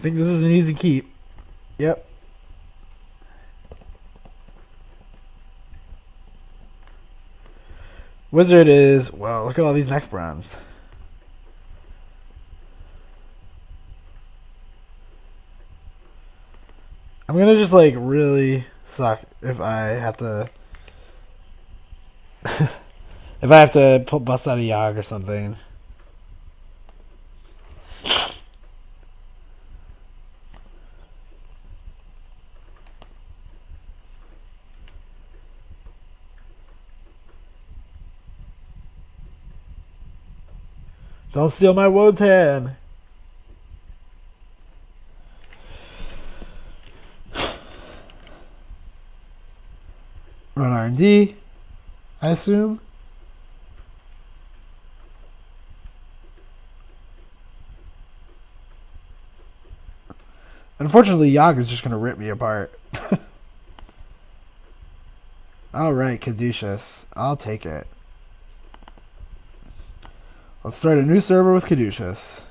I think this is an easy keep. Yep. Whizzard is, well, look at all these next bronze. I'm gonna just like really suck if I have to if I have to bust out a Yogg or something. Don't steal my Wotan. Run R&D, I assume. Unfortunately, Yogg is just going to rip me apart. Alright, Caduceus. I'll take it. Let's start a new server with Caduceus.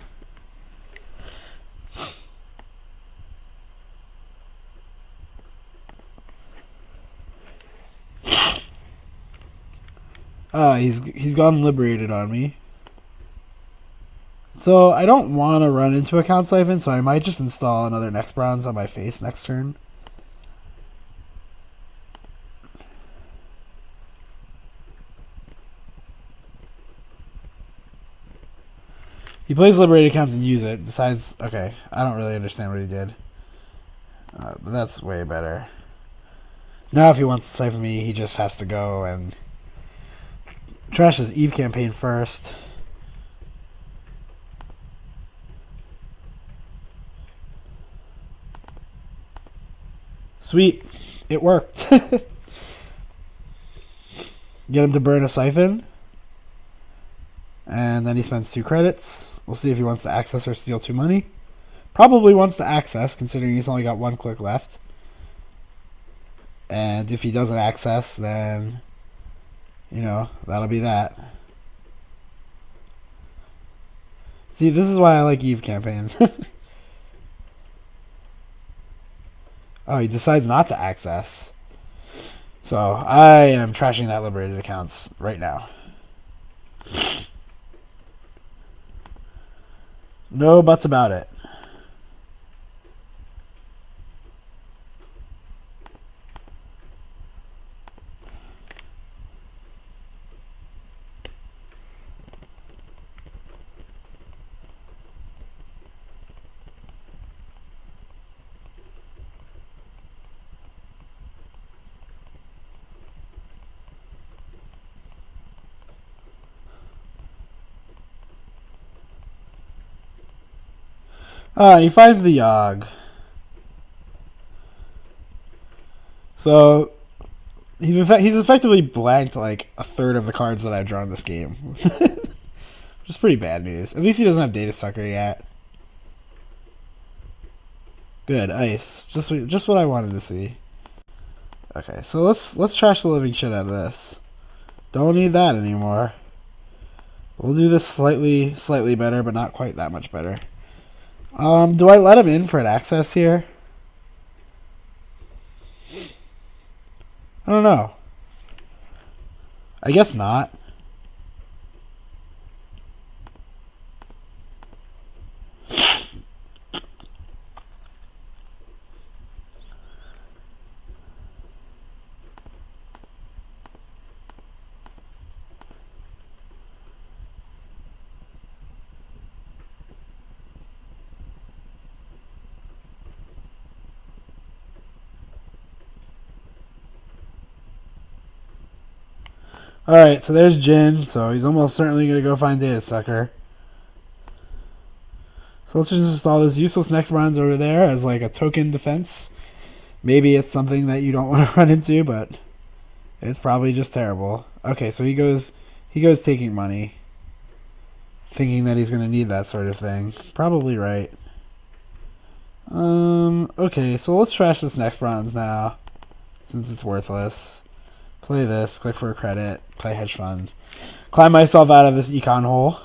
He's gone liberated on me. So I don't want to run into Account Siphon, so I might just install another Next Bronze on my face next turn. He plays liberated accounts and use it. Decides, okay, I don't really understand what he did. But that's way better. Now if he wants to siphon me, he just has to go and trash his Eve campaign first. Sweet. It worked. Get him to burn a siphon. And then he spends 2 credits. We'll see if he wants to access or steal 2 money. Probably wants to access, considering he's only got 1 click left. And if he doesn't access, then, you know, that'll be that. See, this is why I like Eve campaigns. Oh, he decides not to access. So I am trashing that liberated accounts right now. No buts about it. He finds the Yogg. So he's effectively blanked like a third of the cards that I've drawn this game. Which is pretty bad news. At least he doesn't have Data Sucker yet. Good, ice. Just what I wanted to see. Okay, so let's trash the living shit out of this. Don't need that anymore. We'll do this slightly better, but not quite that much better. Do I let him in for an access here? I don't know. I guess not. Alright, so there's Jin, so he's almost certainly going to go find Data Sucker. So let's just install this useless Next Bronze over there as like a token defense. Maybe it's something that you don't want to run into, but it's probably just terrible. Okay, so he goes taking money, thinking that he's going to need that sort of thing. Probably right. Okay, so let's trash this Next Bronze now, since it's worthless. Play this, click for a credit, play hedge fund. Climb myself out of this econ hole.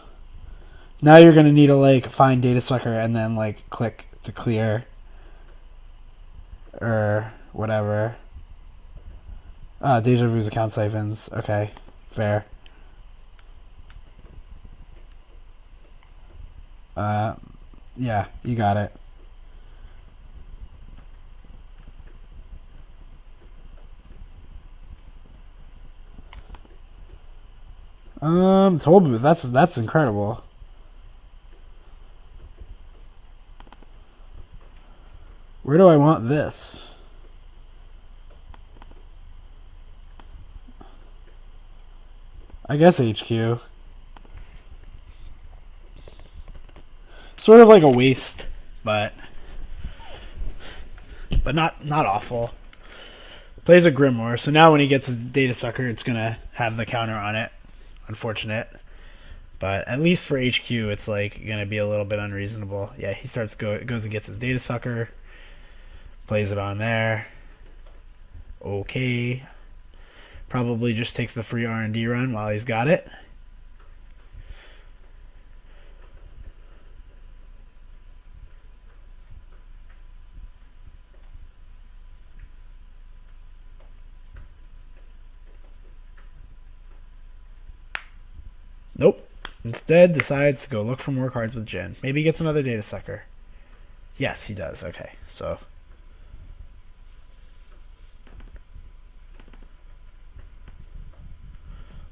Now you're going to need to like find Data Sucker and then like click to clear or whatever. Deja vu's account siphons. Okay, fair. Yeah, you got it. Toll booth. That's incredible. Where do I want this? I guess HQ. Sort of like a waste, but not awful. Plays a Grimoire, so now when he gets his Data Sucker, it's gonna have the counter on it. Unfortunate, but at least for HQ, it's like gonna be a little bit unreasonable. Yeah, he goes and gets his Data Sucker, plays it on there. Okay, probably just takes the free R&D run while he's got it. Nope. Instead, decides to go look for more cards with Jin. Maybe he gets another Data Sucker. Yes, he does. Okay, so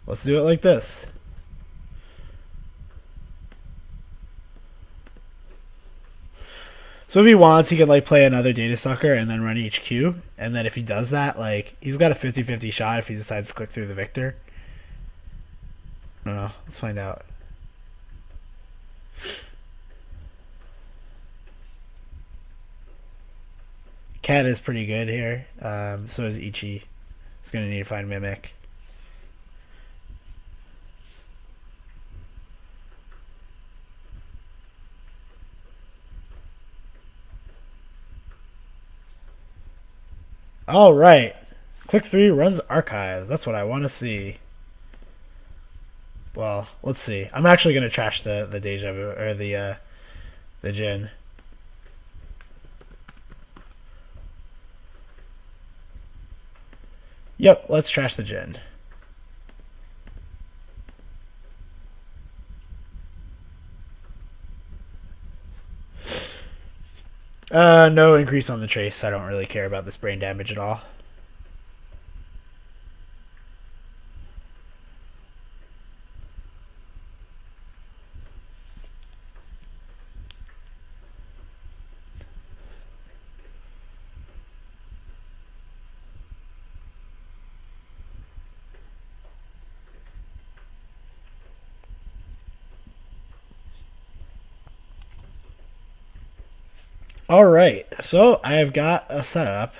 let's do it like this. So if he wants, he could like play another Data Sucker and then run HQ. And then if he does that, like he's got a 50-50 shot if he decides to click through the Victor. I don't know. Let's find out. Cat is pretty good here. So is Ichi. He's going to need to find Mimic. All right. Click 3 runs archives. That's what I want to see. Well, let's see. I'm actually going to trash the Deja Vu or the Jin. Yep, let's trash the Jin. No increase on the trace. I don't really care about this brain damage at all. Alright, so I've got a setup.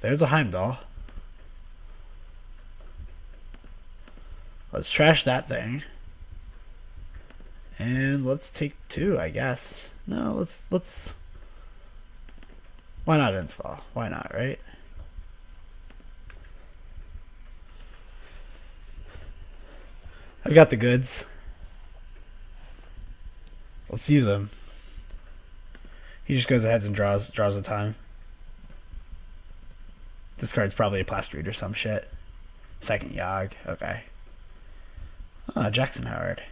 There's a Heimdall. Let's trash that thing. And let's take 2, I guess. No, let's why not install? Why not, right? I've got the goods. Let's use them. He just goes ahead and draws a ton. This card's probably a Plastered or some shit. Second Yogg. Okay. Oh, Jackson Howard.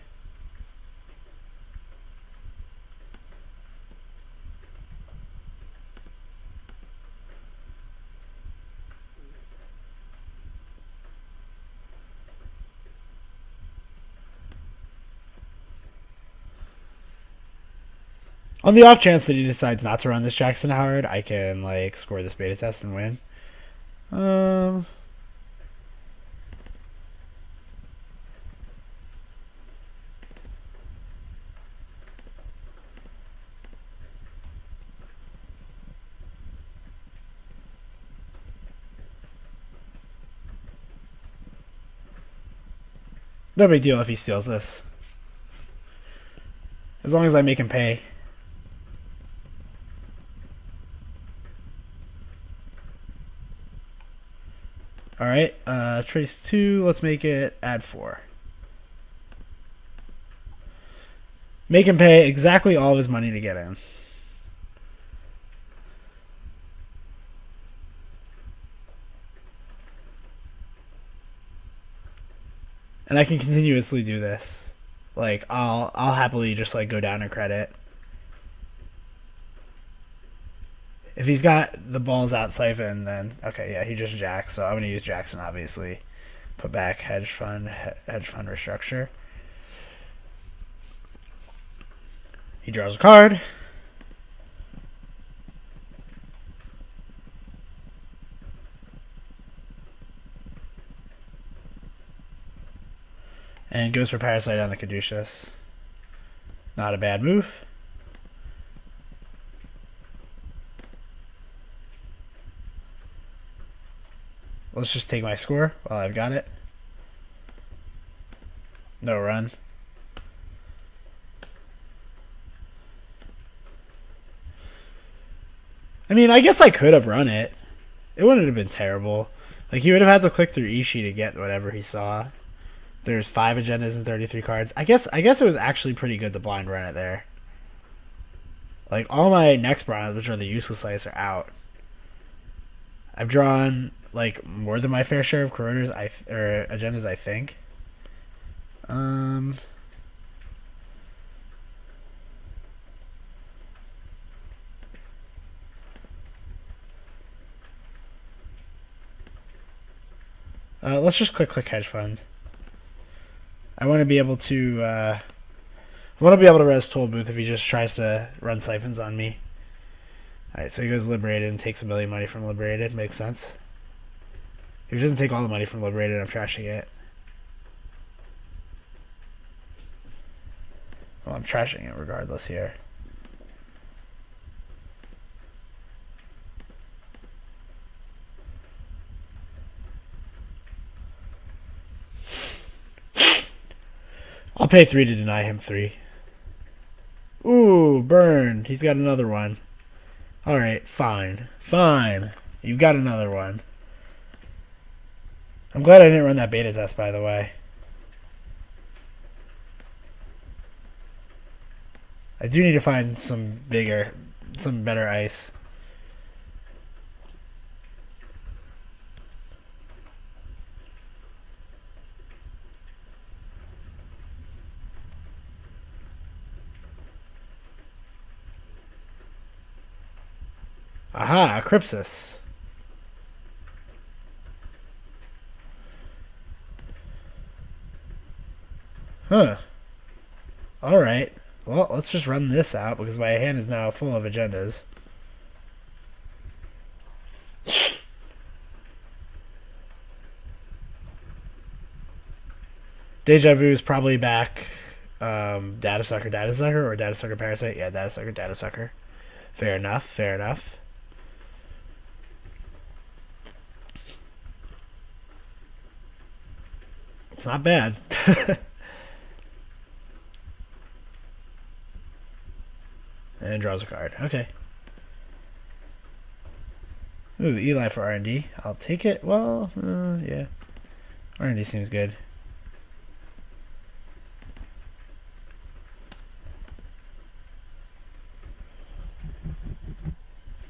On the off chance that he decides not to run this Jackson Howard, I can like score this beta test and win. No big deal if he steals this. As long as I make him pay. Alright, trace 2, let's make it add 4. Make him pay exactly all of his money to get in. And I can continuously do this. Like, I'll happily just, like, go down a credit. If he's got the balls out siphon, then, okay, yeah, he just jacks. So I'm going to use Jackson, obviously. Put back hedge fund restructure. He draws a card. And goes for Parasite on the Caduceus. Not a bad move. Let's just take my score while I've got it. No run. I mean, I guess I could have run it. It wouldn't have been terrible. Like, he would have had to click through Ishii to get whatever he saw. There's 5 agendas and 33 cards. I guess it was actually pretty good to blind run it there. Like, all my next bronze, which are the useless ice, are out. I've drawn, like, more than my fair share of corroders, or agendas, I think. Let's just click hedge fund. I want to be able to res Toll Booth if he just tries to run siphons on me. Alright, so he goes Liberated and takes $1 million money from Liberated. Makes sense. If he doesn't take all the money from Liberated, I'm trashing it. Well, I'm trashing it regardless here. I'll pay 3 to deny him 3. Ooh, burned. He's got another one. Alright, fine. Fine. You've got another one. I'm glad I didn't run that beta test, by the way. I do need to find some better ice. Aha, Crypsis. Huh. Alright. Well, let's just run this out because my hand is now full of agendas. Deja Vu is probably back. Data Sucker, or Data Sucker Parasite? Yeah, Data Sucker. Fair enough. It's not bad. And draws a card. Okay. Ooh, Eli for R&D. I'll take it. Well, yeah. R&D seems good.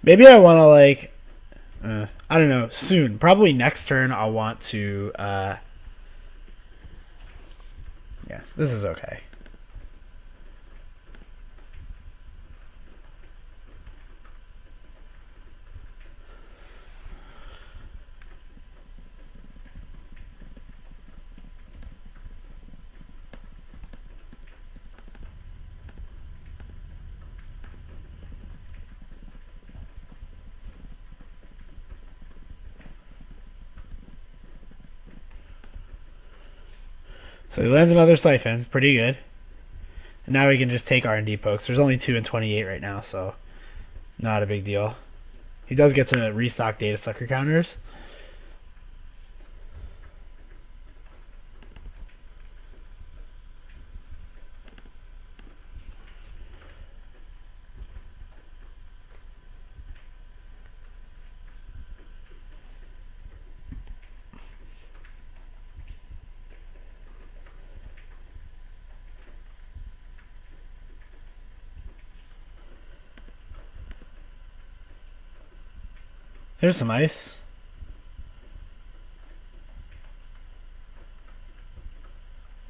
Maybe I want to, like... I don't know. Soon. Probably next turn I'll want to... yeah, this is okay. So he lands another Siphon. Pretty good. And now we can just take R&D pokes. There's only 2 and 28 right now, so not a big deal. He does get to restock Data Sucker counters. There's some ice.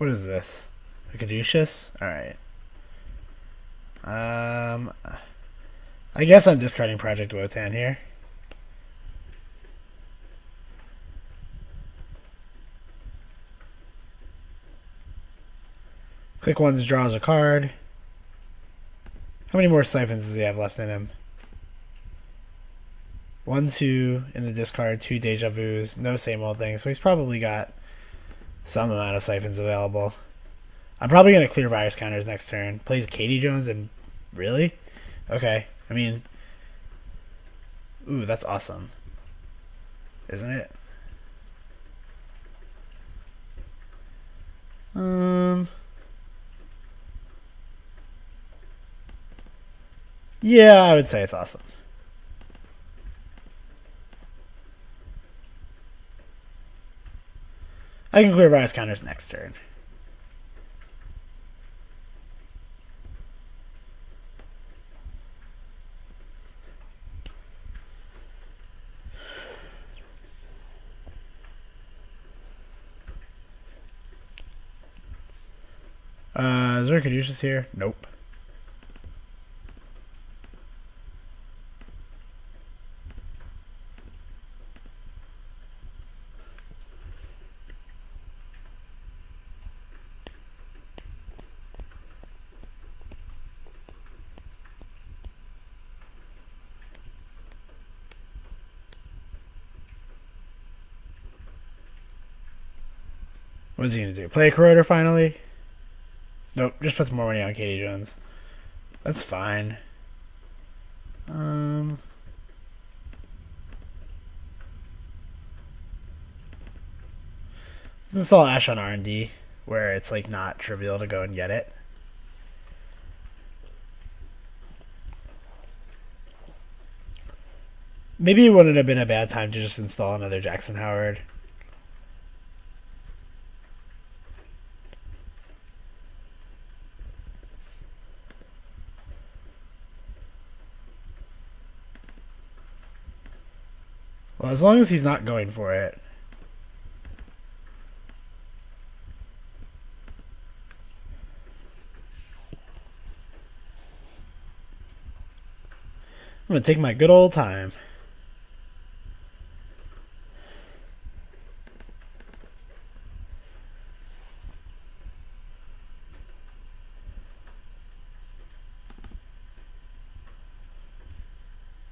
What is this? A caduceus? Alright. I guess I'm discarding Project Wotan here. Click once draws a card. How many more siphons does he have left in him? 1, 2 in the discard, 2 deja vus, no same old thing. So he's probably got some amount of siphons available. I'm probably going to clear virus counters next turn. Plays Katie Jones and... Really? Okay. I mean... Ooh, that's awesome. Isn't it? Yeah, I would say it's awesome. I can clear virus counters next turn. Is there a caduceus here? Nope. What is he going to do? Play a corroder finally? Nope, just puts more money on Katie Jones. That's fine. Let's install Ash on R&D, where it's like not trivial to go and get it. Maybe it wouldn't have been a bad time to just install another Jackson Howard. Well, as long as he's not going for it. I'm going to take my good old time.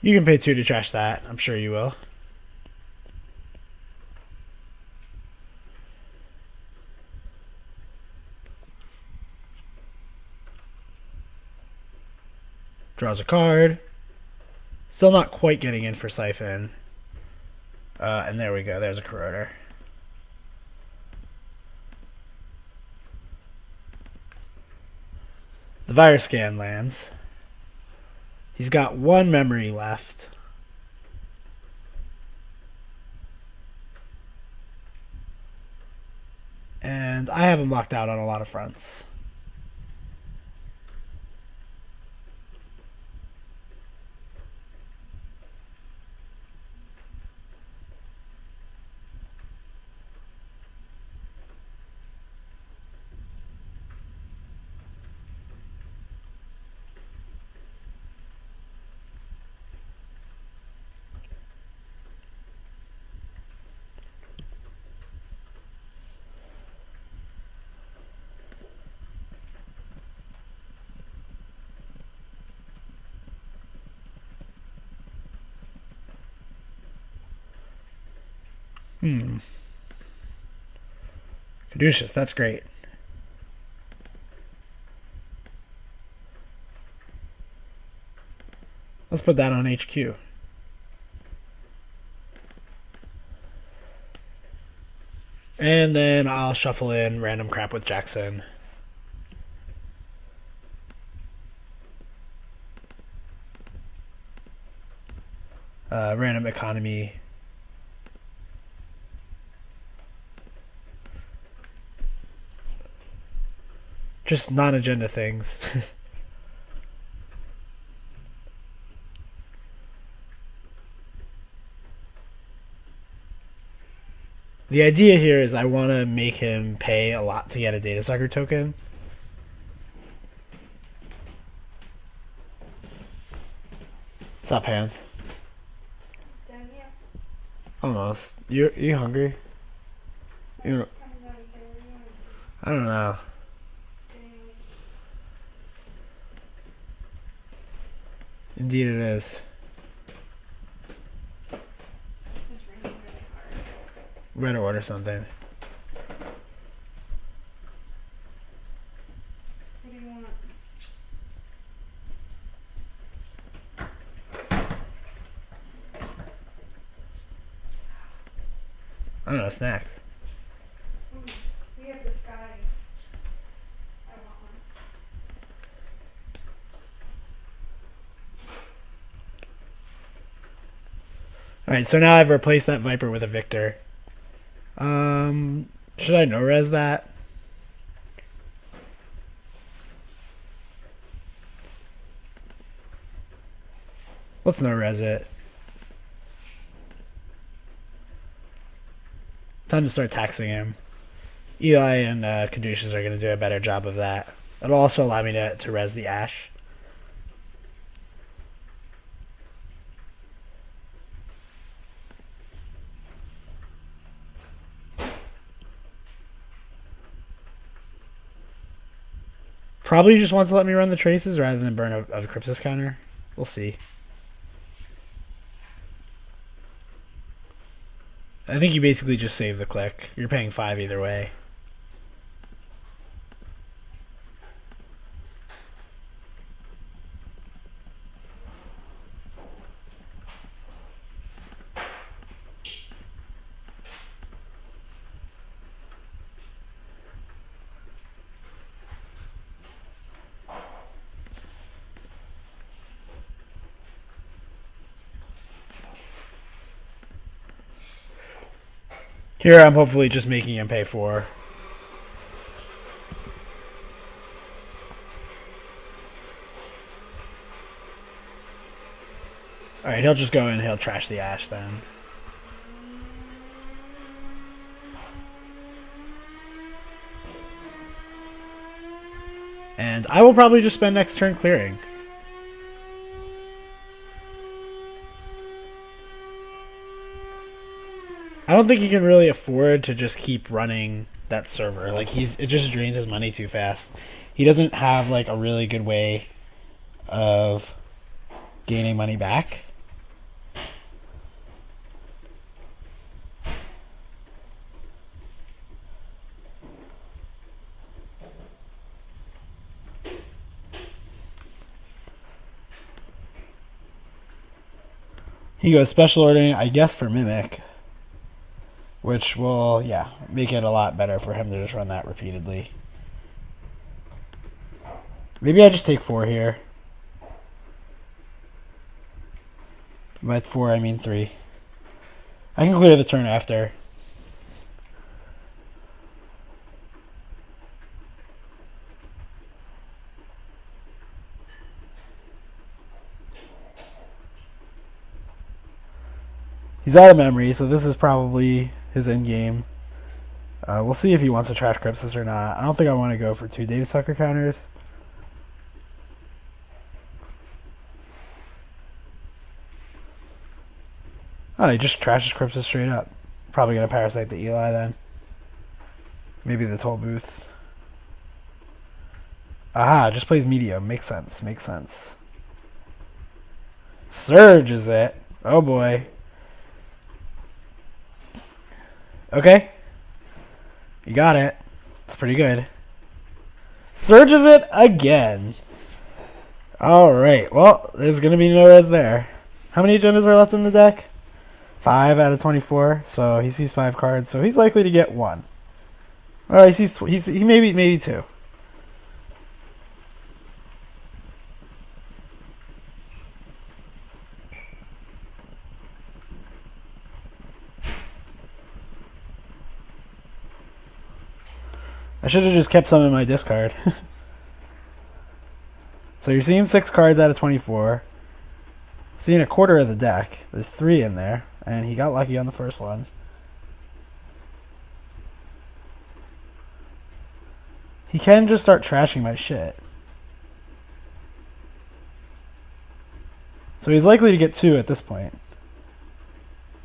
You can pay 2 to trash that. I'm sure you will. Draws a card. Still not quite getting in for Siphon. And there we go. There's a corroder. The virus scan lands. He's got 1 memory left. And I have him locked out on a lot of fronts. Caduceus, that's great. Let's put that on HQ. And then I'll shuffle in random crap with Jackson. Random economy. Just non-agenda things. The idea here is I want to make him pay a lot to get a data sucker token. What's up, Hans? Done yet? Almost. You hungry? You I don't know. Indeed it is. It's raining really hard. We better order something. What do you want? I don't know, snacks. We have the sky. I want one. Alright, so now I've replaced that Viper with a Victor. Should I no-res that? Let's no-res it. Time to start taxing him. Eli and Caduceus are going to do a better job of that. It'll also allow me to res the Ash. Probably just wants to let me run the traces rather than burn a Crypsis counter. We'll see. I think you basically just save the click. You're paying 5 either way. Here I'm hopefully just making him pay 4. Alright, he'll just go in and he'll trash the Ash then. And I will probably just spend next turn clearing. I don't think he can really afford to just keep running that server. Like it just drains his money too fast. He doesn't have like a really good way of gaining money back. He goes special ordering, I guess, for Mimic. Which will, yeah, make it a lot better for him to just run that repeatedly. Maybe I just take 4 here. By 4, I mean 3. I can clear the turn after. He's out of memory, so this is probably his end game. We'll see if he wants to trash Crypsis or not. I don't think I want to go for 2 data sucker counters. Oh, he just trashes Crypsis straight up. Probably going to parasite the Eli then. Maybe the toll booth. Aha, just plays medium. Makes sense. Makes sense. Surge is it? Oh boy. Okay. You got it. It's pretty good. Surges it again. Alright, well, there's going to be no res there. How many agendas are left in the deck? 5 out of 24. So he sees 5 cards, so he's likely to get 1. Or he sees he maybe 2. I should have just kept some in my discard. So you're seeing 6 cards out of 24. Seeing a quarter of the deck. There's 3 in there. And he got lucky on the first one. He can just start trashing my shit. So he's likely to get 2 at this point.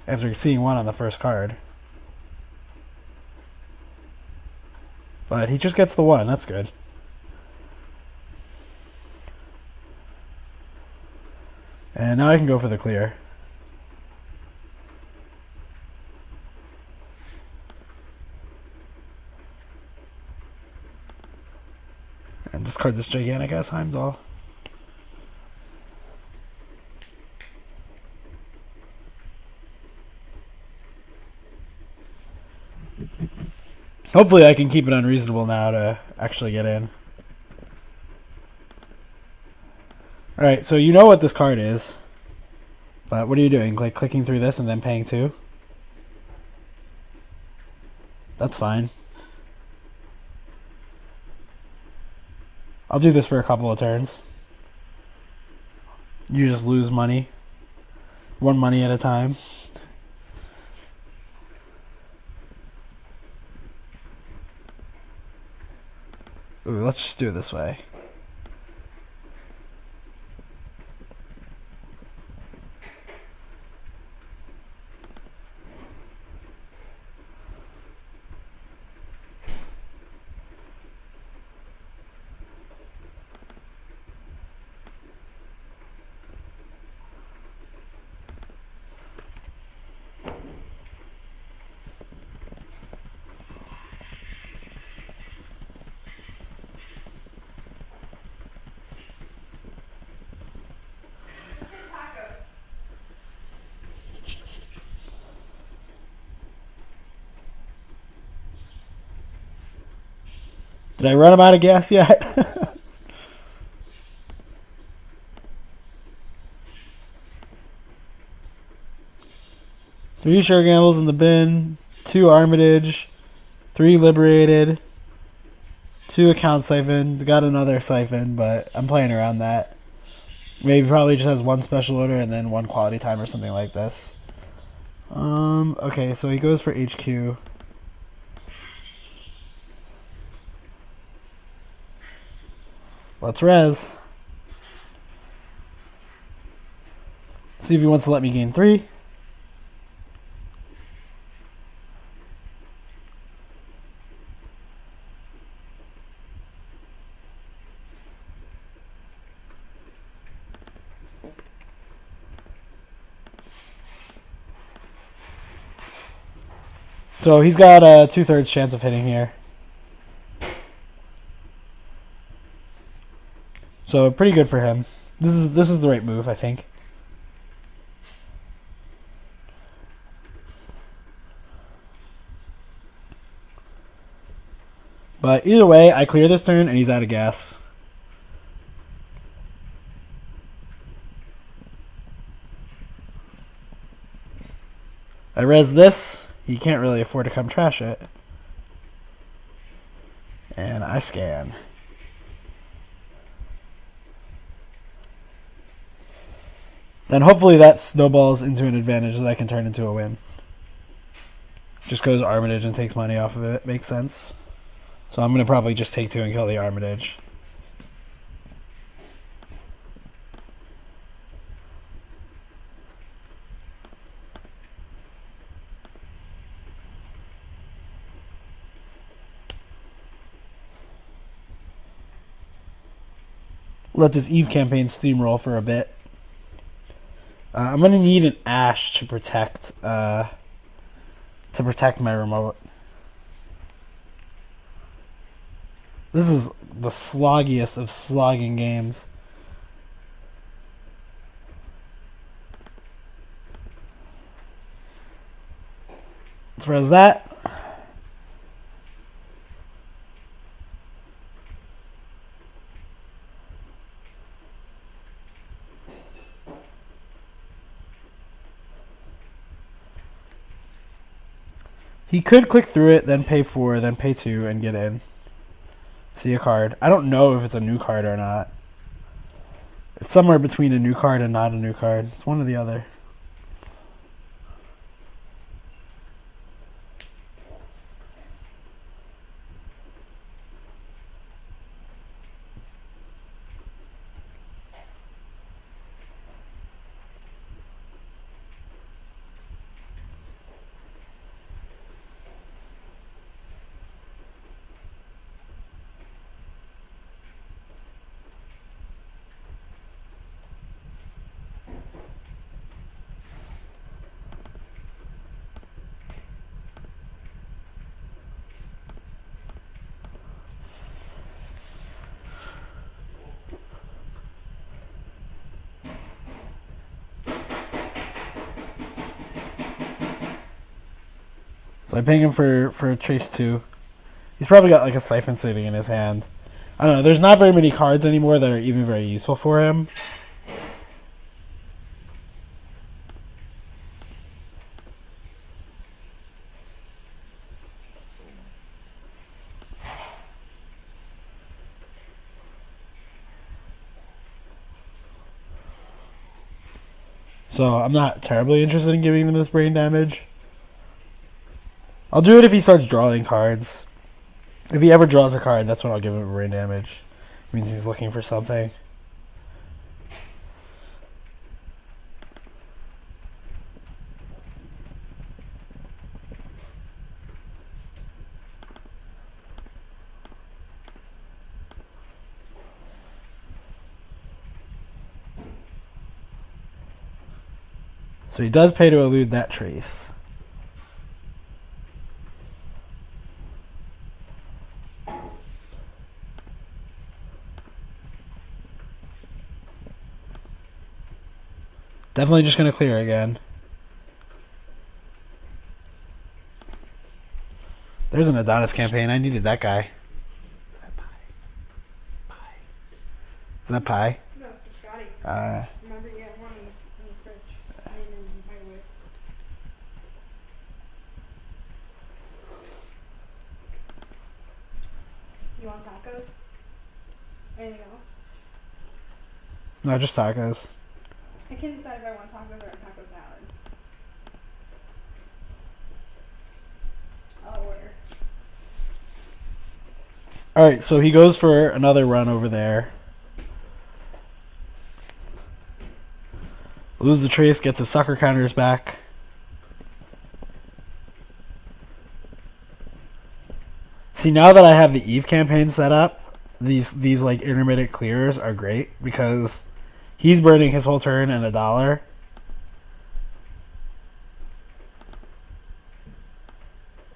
After seeing 1 on the first card. But he just gets the 1. That's good. And now I can go for the clear. And discard this gigantic ass Heimdall. Hopefully I can keep it unreasonable now to actually get in. Alright, so you know what this card is. But what are you doing? Like clicking through this and then paying 2? That's fine. I'll do this for a couple of turns. You just lose money. 1 money at a time. Ooh, let's just do it this way. Did I run him out of gas yet? 3 sugar gambles in the bin, 2 Armitage, 3 liberated, 2 account siphons. Got another siphon, but I'm playing around that. Maybe probably just has 1 special order and then 1 quality time or something like this. Okay, so he goes for HQ. Let's res. See if he wants to let me gain 3. So he's got a 2/3 chance of hitting here. So pretty good for him. This is the right move, I think. But either way, I clear this turn and he's out of gas. I res this. He can't really afford to come trash it. And I scan. Then hopefully that snowballs into an advantage that I can turn into a win. Just goes Armitage and takes money off of it. Makes sense. So I'm going to probably just take 2 and kill the Armitage. Let this Eve campaign steamroll for a bit. I'm going to need an Ash to protect my remote. This is the sloggiest of slogging games. Let's res that. He could click through it, then pay 4, then pay 2, and get in. See a card. I don't know if it's a new card or not. It's somewhere between a new card and not a new card. It's one or the other. So I ping him for Trace 2. He's probably got like a Siphon sitting in his hand. I don't know. There's not very many cards anymore that are even very useful for him. So I'm not terribly interested in giving him this brain damage. I'll do it if he starts drawing cards. If he ever draws a card, that's when I'll give him brain damage. It means he's looking for something. So he does pay to elude that trace. Definitely just going to clear again. There's an Adonis campaign. I needed that guy. Is that pie? Pie. Is that pie? No, it's biscotti. Remember, you had one in the fridge. I mean, in the microwave. You want tacos? Anything else? No, just tacos. I can't decide if I want tacos or a taco salad. I'll order. Alright, so he goes for another run over there. Loses the trace, gets his sucker counters back. See, now that I have the Eve campaign set up, these like intermittent clears are great because he's burning his whole turn and $1.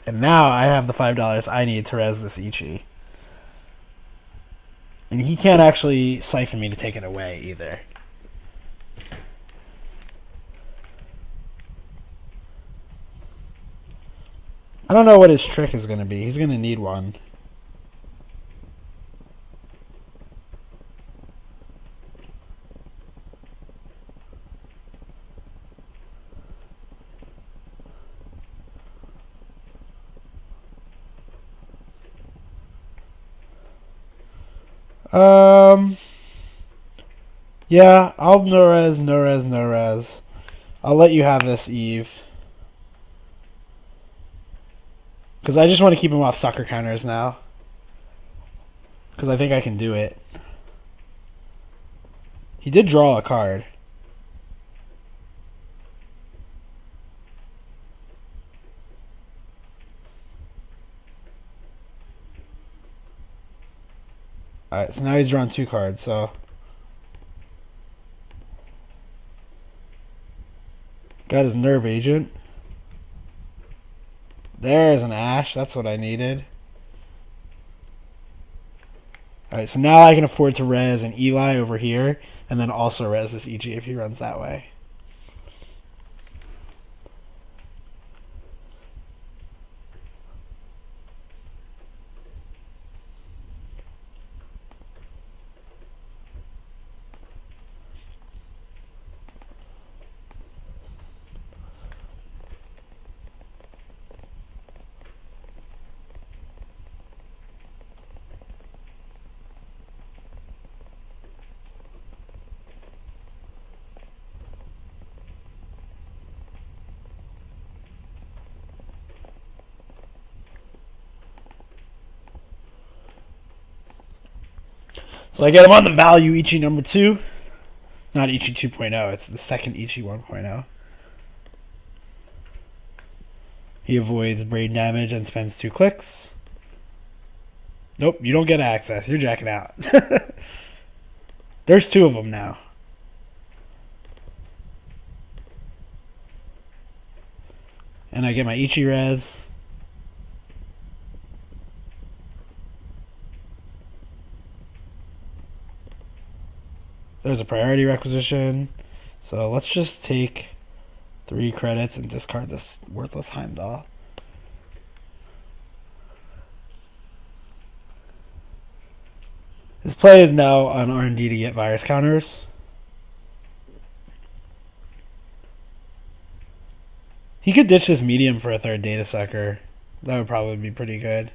And now I have the $5 I need to res this Ichi. And he can't actually siphon me to take it away either. I don't know what his trick is going to be. He's going to need one. Yeah, I'll no res. I'll let you have this, Eve. Because I just want to keep him off sucker counters now. Because I think I can do it. He did draw a card. Alright, so now he's drawn 2 cards, so... Got his Nerve Agent. There's an Ash. That's what I needed. Alright, so now I can afford to res an Eli over here, and then also res this EG if he runs that way. So I get him on the value Ichi number 2. Not Ichi 2.0, it's the second Ichi 1.0. He avoids brain damage and spends 2 clicks. Nope, you don't get access. You're jacking out. There's 2 of them now. And I get my Ichi res. There's a priority requisition. So let's just take 3 credits and discard this worthless Heimdall. His play is now on R&D to get virus counters. He could ditch this medium for a third data sucker. That would probably be pretty good.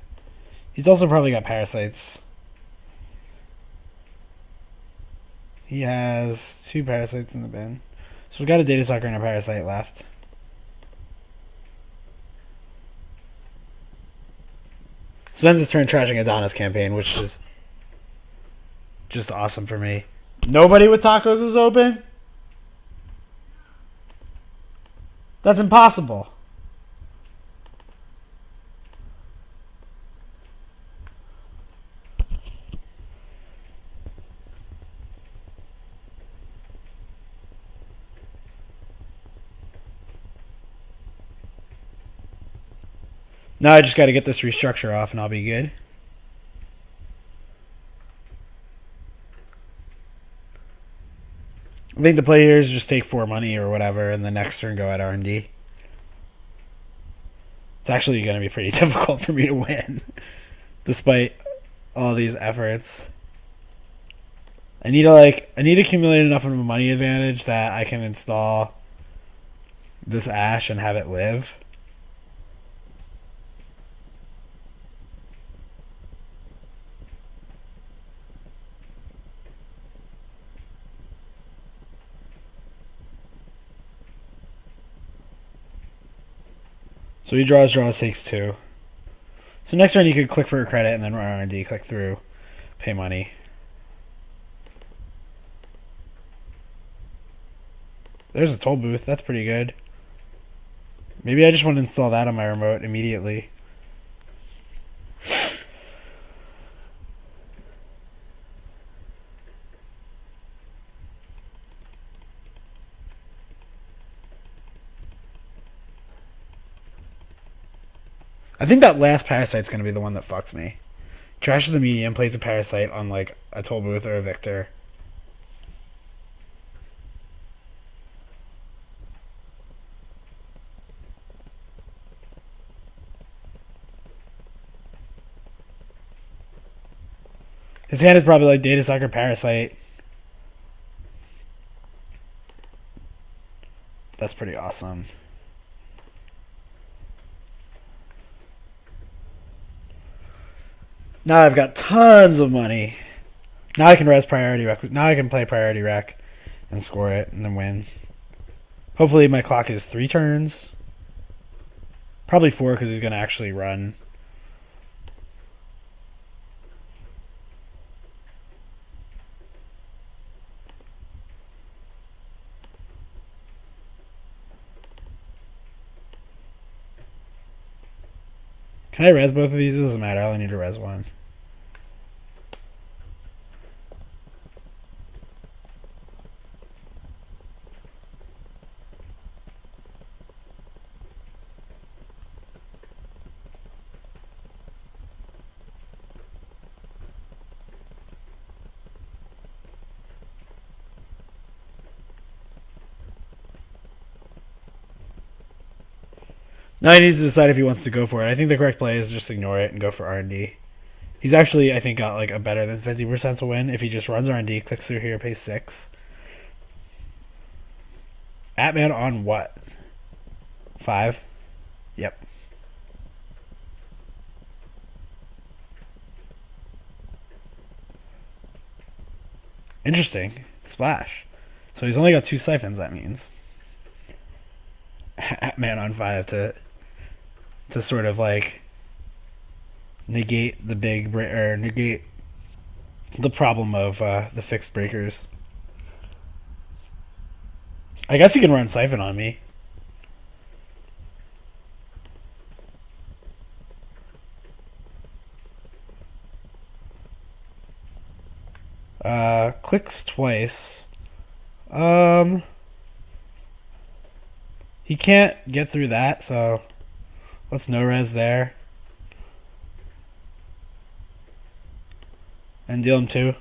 He's also probably got parasites. He has 2 parasites in the bin. So we've got a data sucker and a parasite left. Spends his turn trashing Adonis campaign, which is just awesome for me. Nobody with tacos is open? That's impossible. Now I just got to get this restructure off and I'll be good. I think the play here is just take 4 money or whatever and the next turn go at R&D. It's actually going to be pretty difficult for me to win despite all these efforts. I need to accumulate enough of a money advantage that I can install this Ash and have it live. So he draws, takes 2. So next turn you could click for a credit and then run R&D, click through, pay money. There's a toll booth. That's pretty good. Maybe I just want to install that on my remote immediately. I think that last parasite's going to be the one that fucks me. Trashes the medium, plays a parasite on like a toll booth or a victor. His hand is probably like Data Sucker, Parasite. That's pretty awesome. Now I've got tons of money. Now I can res priority rec. Now I can play priority rec and score it and then win. Hopefully my clock is 3 turns. Probably 4 because he's going to actually run. Can I res both of these? It doesn't matter. I only need to res one. Now he needs to decide if he wants to go for it. I think the correct play is just ignore it and go for R&D. He's actually, I think, got like a better than 50% to win if he just runs R&D, clicks through here, pays 6. Atman on what? 5? Yep. Interesting. Splash. So he's only got 2 siphons, that means. Atman on 5 to sort of like negate the negate the problem of the fixed breakers. I guess he can run siphon on me. Clicks twice. He can't get through that, so let's no res there. And deal him 2.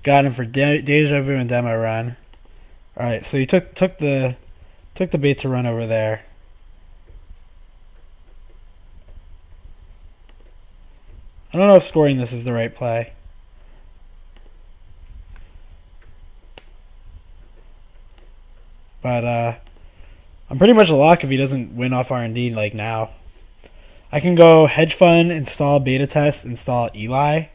Got him for Deja Vu and Demo Run. All right, so you took the bait to run over there. I don't know if scoring this is the right play. But I'm pretty much a lock if he doesn't win off R&D like now. I can go hedge fund, install beta test, install Eli.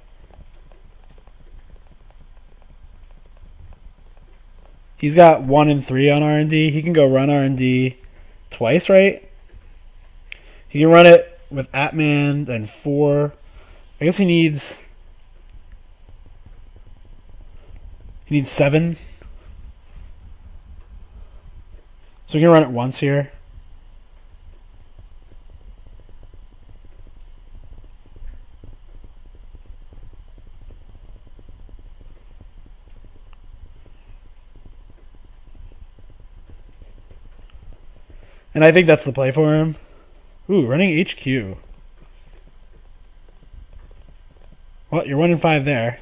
He's got 1 and 3 on R&D. He can go run R&D twice, right? He can run it with Atman, then 4. I guess he needs 7. So we can run it once here. And I think that's the play for him. Ooh, running HQ. Well, you're 1 and 5 there.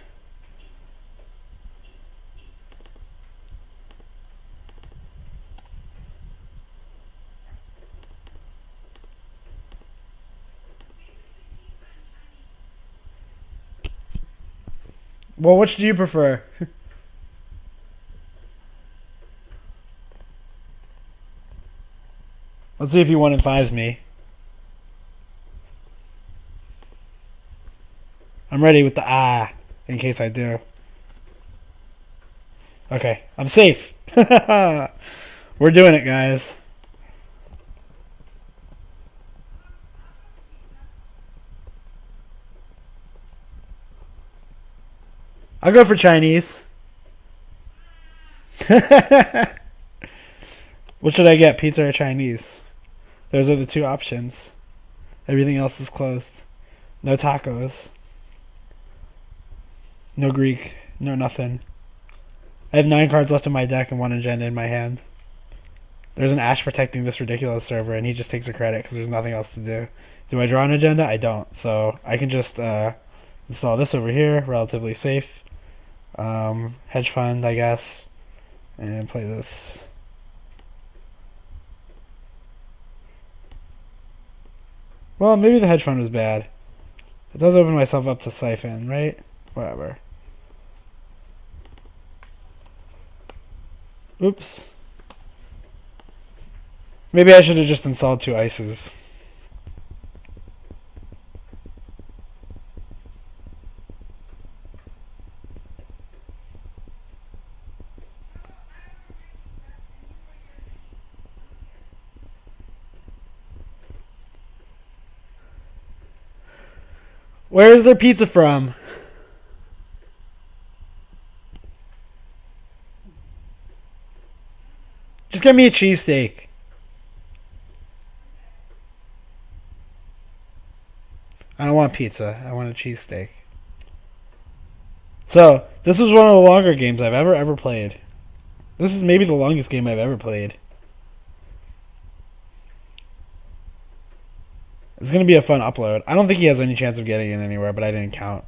Well, which do you prefer? Let's see if he 1 and 5s me. I'm ready with the in case I do. Okay, I'm safe. We're doing it, guys. I'll go for Chinese. What should I get, pizza or Chinese? Those are the 2 options. Everything else is closed. No tacos. No Greek. No nothing. I have 9 cards left in my deck and 1 agenda in my hand. There's an Ash protecting this ridiculous server, and he just takes a credit because there's nothing else to do. Do I draw an agenda? I don't. So I can just install this over here, relatively safe. Hedge fund, I guess. And play this. Well, maybe the hedge fund was bad. It does open myself up to siphon, right? Whatever. Oops. Maybe I should have just installed 2 ices. Where's their pizza from? Just get me a cheesesteak. I don't want pizza. I want a cheesesteak. So, this was one of the longer games I've ever played. This is maybe the longest game I've ever played. It's going to be a fun upload. I don't think he has any chance of getting in anywhere, but I didn't count.